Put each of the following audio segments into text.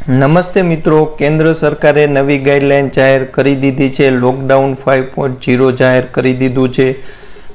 નમસ્તે મિત્રો, કેન્દ્ર સરકારે નવી ગાઈડલાઈન જાહેર કરી દીધી છે. લોકડાઉન 5.0 જાહેર કરી દીધું છે.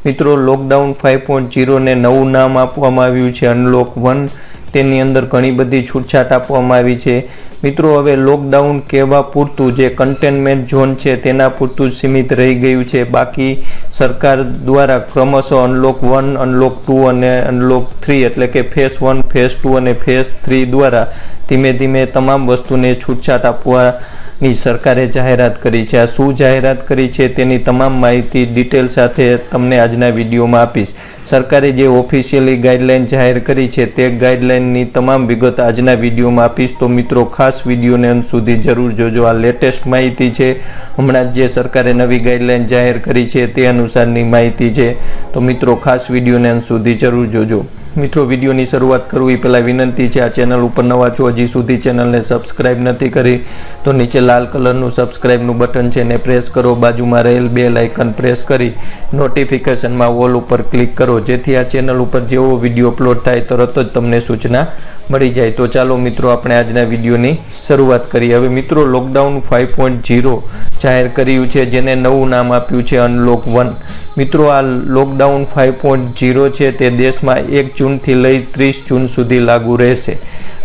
મિત્રો, લોકડાઉન 5.0ને નવું નામ આપવામાં આવ્યું છે અનલોક 1. તેની અંદર ઘણી બધી છૂટછાટ આપવામાં આવી છે. મિત્રો, હવે લોકડાઉન કહેવા પૂરતું જે કન્ટેનમેન્ટ ઝોન છે તેના પૂરતું જ સીમિત રહી ગયું છે. બાકી સરકાર દ્વારા ક્રમશઃ અનલોક 1, અનલોક 2 અને અનલોક 3 એટલે કે ફેઝ 1, ફેઝ 2 અને ફેઝ 3 દ્વારા ધીમે ધીમે તમામ વસ્તુને છૂટછાટ આપવાની સરકારે જાહેરાત કરી છે. આ શું જાહેરાત કરી છે તેની તમામ માહિતી ડિટેલ સાથે તમને આજના વિડીયોમાં આપીશ. સરકારે જે ઓફિશિયલી ગાઈડલાઈન જાહેર કરી છે તે ગાઈડલાઈનની તમામ વિગત આજના વિડીયોમાં આપીશ. તો મિત્રો, ખાસ વિડીયોને અંત સુધી જરૂર જોજો. આ લેટેસ્ટ માહિતી છે, હમણાં જ જે સરકારે નવી ગાઈડલાઈન જાહેર કરી છે તે અનુસારની માહિતી છે. તો મિત્રો, ખાસ વિડીયોને અંત સુધી જરૂર જોજો. મિત્રો, વિડીયોની શરૂઆત કરું એ પહેલાં વિનંતી છે, આ ચેનલ ઉપર નવા છો, હજી સુધી ચેનલને સબસ્ક્રાઈબ નથી કરી તો નીચે લાલ કલરનું સબસ્ક્રાઈબનું બટન છે ને પ્રેસ કરો. બાજુમાં રહેલ બેલ આઇકન પ્રેસ કરી નોટિફિકેશનમાં ઓલ ઉપર ક્લિક કરો, જેથી આ ચેનલ ઉપર જેવો વિડીયો અપલોડ થાય તરત જ તમને સૂચના મળી જાય. તો ચાલો મિત્રો, આપણે આજના વિડીયોની શરૂઆત કરીએ. હવે મિત્રો, લોકડાઉન 5.0 જાહેર કર્યું છે, જેને નવું નામ આપ્યું છે અનલોક 1. મિત્રો, આ લોકડાઉન 5.0 છે તે દેશમાં 1 જૂનથી લઈ 30 જૂન સુધી લાગુ રહેશે.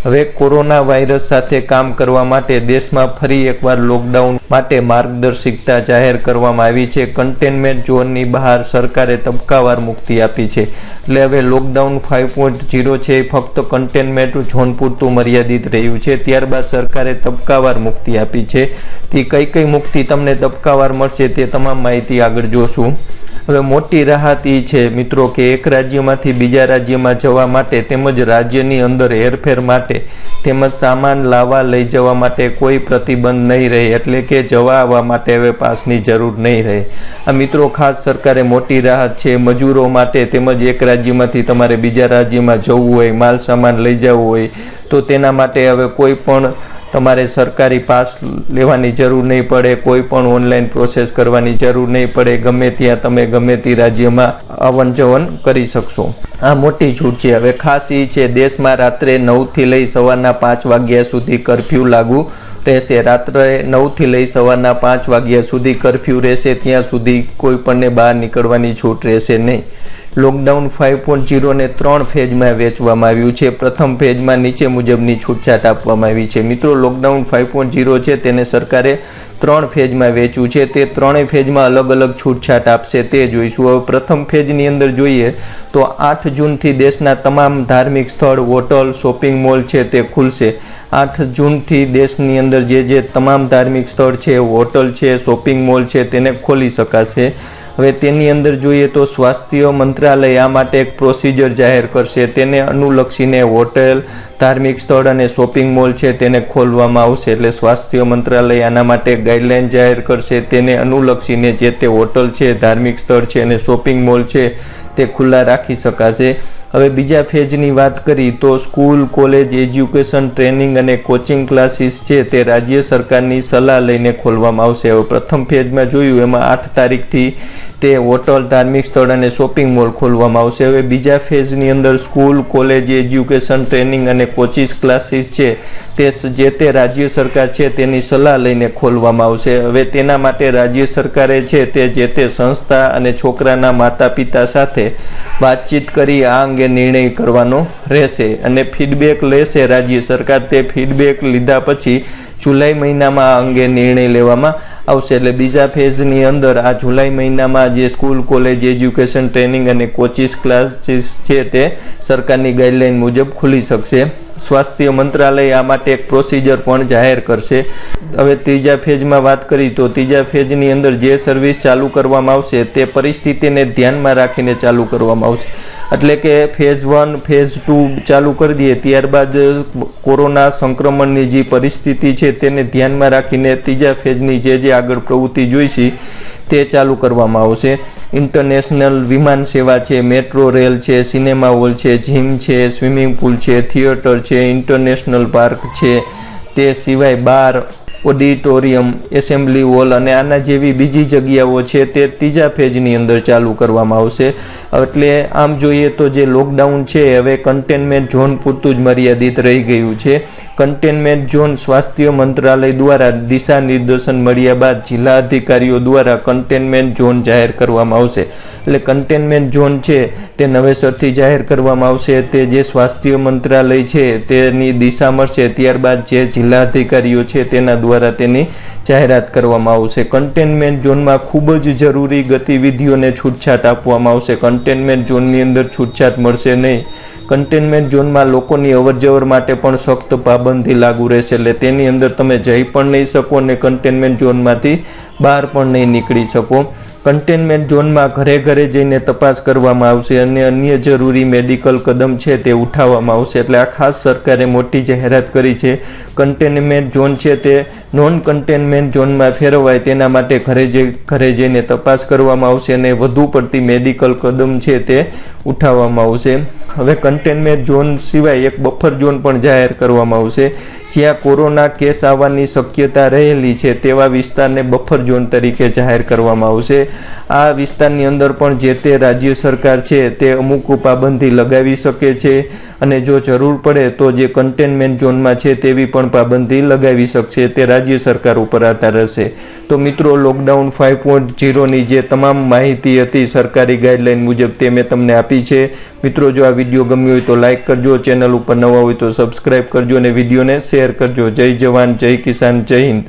હવે કોરોના વાયરસ સાથે કામ કરવા માટે દેશમાં ફરી એકવાર લોકડાઉન માટે માર્ગદર્શિકા જાહેર કરવામાં આવી છે. કન્ટેનમેન્ટ ઝોનની બહાર સરકારે તબક્કાવાર મુક્તિ આપી છે. એટલે હવે લોકડાઉન 5.0 છે એ ફક્ત કન્ટેનમેન્ટ ઝોન પૂરતું મર્યાદિત રહ્યું છે. ત્યારબાદ સરકારે તબક્કાવાર મુક્તિ આપી છે. તે કઈ મુક્તિ તમને તબક્કાવાર મળશે તે તમામ માહિતી આગળ જોશું. હવે મોટી રાહત એ છે મિત્રો કે એક રાજ્યમાંથી બીજા રાજ્યમાં જવા માટે તેમજ રાજ્યની અંદર હેરફેર માટે તેમજ સામાન લાવવા લઈ જવા માટે કોઈ પ્રતિબંધ નહીં રહે. એટલે કે જવા આવવા માટે હવે પાસની જરૂર નહીં રહે. આ મિત્રો, ખાસ સરકારે મોટી રાહત છે મજૂરો માટે. તેમજ એક રાજ્યમાંથી તમારે બીજા રાજ્યમાં જવું હોય, માલ સામાન લઈ જવું હોય તો તેના માટે હવે કોઈ પણ તમારે સરકારી પાસ લેવાની જરૂર નહીં પડે, કોઈ પણ ઓનલાઈન પ્રોસેસ કરવાની જરૂર નહીં પડે. ગમે ત્યાં તમે ગમે તે રાજ્યમાં આવન જવન કરી શકશો. આ મોટી છૂટ છે. હવે ખાસ એ છે, દેશમાં રાત્રે 9થી લઈ સવારના 5 વાગ્યા સુધી કરફ્યુ લાગુ રહેશે. રાત્રે 9થી લઈ સવારના 5 વાગ્યા સુધી કરફ્યુ રહેશે. ત્યાં સુધી કોઈ પણને બહાર નીકળવાની છૂટ રહેશે નહીં. લોકડાઉન 5.0ને 3 ફેઝમાં વહેંચવામાં આવ્યું છે. પ્રથમ ફેઝમાં નીચે મુજબની છૂટછાટ આપવામાં આવી છે. મિત્રો, લોકડાઉન 5.0 છે તેને સરકારે 3 ફેઝમાં વહેંચ્યું છે. તે ત્રણેય ફેઝમાં અલગ અલગ છૂટછાટ આપશે તે જોઈશું. હવે પ્રથમ ફેઝની અંદર જોઈએ તો 8 જૂનથી દેશના તમામ ધાર્મિક સ્થળ, હોટલ, શોપિંગ મોલ છે તે ખુલશે. 8 જૂનથી દેશની અંદર જે તમામ ધાર્મિક સ્થળ છે, હોટલ છે, શોપિંગ મોલ છે તેને ખોલી શકાશે. હવે તેની અંદર જોઈએ તો સ્વાસ્થ્ય મંત્રાલય આ માટે એક પ્રોસિજર જાહેર કરશે. તેને અનુલક્ષીને હોટેલ, ધાર્મિક સ્થળ અને શોપિંગ મોલ છે તેને ખોલવામાં આવશે. એટલે સ્વાસ્થ્ય મંત્રાલય આના માટે ગાઈડલાઈન જાહેર કરશે. તેને અનુલક્ષીને જે તે હોટલ છે, ધાર્મિક સ્થળ છે અને શોપિંગ મોલ છે તે ખુલ્લા રાખી શકાશે. હવે બીજા ફેઝની વાત કરી તો સ્કૂલ, કોલેજ, એજ્યુકેશન, ટ્રેનિંગ અને કોચિંગ ક્લાસીસ છે તે રાજ્ય સરકારની સલાહ લઈને ખોલવામાં આવશે. હવે પ્રથમ ફેઝમાં જોયું એમાં 8 તારીખથી તે હોટલ, ધાર્મિક સ્થળ અને શોપિંગ મોલ ખોલવામાં આવશે. હવે બીજા ફેઝની અંદર સ્કૂલ, કોલેજ, એજ્યુકેશન, ટ્રેનિંગ અને કોચિંગ ક્લાસીસ છે તે જે તે રાજ્ય સરકાર છે તેની સલાહ લઈને ખોલવામાં આવશે. હવે તેના માટે રાજ્ય સરકારે છે તે જે તે સંસ્થા અને છોકરાના માતા પિતા સાથે વાતચીત કરી આ અંગે નિર્ણય કરવાનો રહેશે અને ફીડબેક લેશે રાજ્ય સરકાર. તે ફીડબેક લીધા પછી જુલાઈ મહિનામાં આ અંગે નિર્ણય લેવામાં આવશે. એટલે બીજા ફેઝની અંદર આ જુલાઈ મહિનામાં જે સ્કૂલ, કોલેજ, એજ્યુકેશન, ટ્રેનિંગ અને કોચિંગ ક્લાસીસ છે તે સરકારની ગાઈડલાઈન મુજબ ખુલી શકશે. સ્વાસ્થ્ય મંત્રાલય આ માટે એક પ્રોસિજર પણ જાહેર કરશે. હવે ત્રીજા ફેઝમાં વાત કરી તો ત્રીજા ફેઝની અંદર જે સર્વિસ ચાલુ કરવામાં આવશે તે પરિસ્થિતિને ધ્યાનમાં રાખીને ચાલુ કરવામાં આવશે. એટલે કે ફેઝ 1, ફેઝ 2 ચાલુ કરી દઈએ, ત્યારબાદ કોરોના સંક્રમણની જે પરિસ્થિતિ છે તેને ધ્યાનમાં રાખીને ત્રીજા ફેઝની જે આગળ પ્રવૃત્તિ જોઈશે તે ચાલુ કરવામાં આવશે. ઇન્ટરનેશનલ વિમાન સેવા છે, મેટ્રો રેલ છે, સિનેમા હોલ છે, જીમ છે, સ્વિમિંગ પુલ છે, થિયેટર છે, ઇન્ટરનેશનલ પાર્ક છે, તે સિવાય બાર, ઓડિટોરિયમ, એસેમ્બલી હોલ અને આના જેવી બીજી જગ્યાઓ છે તે ત્રીજા ફેઝની અંદર ચાલુ કરવામાં આવશે. એટલે આમ જોઈએ તો જે લોકડાઉન છે હવે કન્ટેનમેન્ટ ઝોન પૂરતું જ મર્યાદિત રહી ગયું છે. કન્ટેનમેન્ટ ઝોન સ્વાસ્થ્ય મંત્રાલય દ્વારા દિશા નિર્દેશન મળ્યા બાદ જિલ્લા અધિકારીઓ દ્વારા કન્ટેનમેન્ટ ઝોન જાહેર કરવામાં આવશે. એટલે કન્ટેનમેન્ટ ઝોન છે તે નવેસરથી જાહેર કરવામાં આવશે. તે જે સ્વાસ્થ્ય મંત્રાલય છે તેની દિશા મળશે, ત્યારબાદ જે જિલ્લા અધિકારીઓ છે તેના દ્વારા તેની જાહેરાત કરવામાં આવશે. કન્ટેનમેન્ટ ઝોનમાં ખૂબ જ જરૂરી ગતિવિધિઓને છૂટછાટ આપવામાં આવશે. કન્ટેનમેન્ટ ઝોનની અંદર છૂટછાટ મળશે નહીં. કન્ટેનમેન્ટ ઝોનમાં લોકોની અવરજવર માટે પણ સખ્ત પાબંદી લાગુ રહેશે. એટલે તેની અંદર તમે જઈ પણ નહીં શકો અને કન્ટેનમેન્ટ ઝોનમાંથી બહાર પણ નહીં નીકળી શકો. કન્ટેનમેન્ટ ઝોનમાં ઘરે ઘરે જઈને તપાસ કરવામાં આવશે અને અન્ય જરૂરી મેડિકલ કદમ છે તે ઉઠાવવામાં આવશે. એટલે આ ખાસ સરકારે મોટી જાહેરાત કરી છે. કન્ટેનમેન્ટ ઝોન છે તે નોન કન્ટેનમેન્ટ ઝોનમાં ફેરવાય તેના માટે ઘરે જઈને તપાસ કરવામાં આવશે અને વધુ પડતી મેડિકલ કદમ છે તે ઉઠાવવામાં આવશે. હવે કન્ટેનમેન્ટ ઝોન સિવાય એક બફર ઝોન પણ જાહેર કરવામાં આવશે. જ્યાં કોરોના કેસ આવવાની શક્યતા રહેલી છે તેવા વિસ્તારને બફર ઝોન તરીકે જાહેર કરવામાં આવશે. આ વિસ્તારની અંદર પણ જે તે રાજ્ય સરકાર છે તે અમુક પાબંદી લગાવી શકે છે અને જો જરૂર પડે તો જે કન્ટેનમેન્ટ ઝોનમાં છે તેવી પણ પાબંદી લગાવી શકશે. તે રાજ્ય સરકાર ઉપર આધાર રહેશે. તો મિત્રો, લોકડાઉન 5.0ની જે તમામ માહિતી હતી સરકારી ગાઈડલાઈન મુજબ તે મેં તમને આપી છે. મિત્રો, જો આ વિડીયો ગમ્યો હોય તો લાઇક કરજો, ચેનલ ઉપર નવા હોય તો સબસ્ક્રાઈબ કરજો અને વિડીયોને શેર કરજો. જય જવાન, જય કિસાન, જય હિન્દ.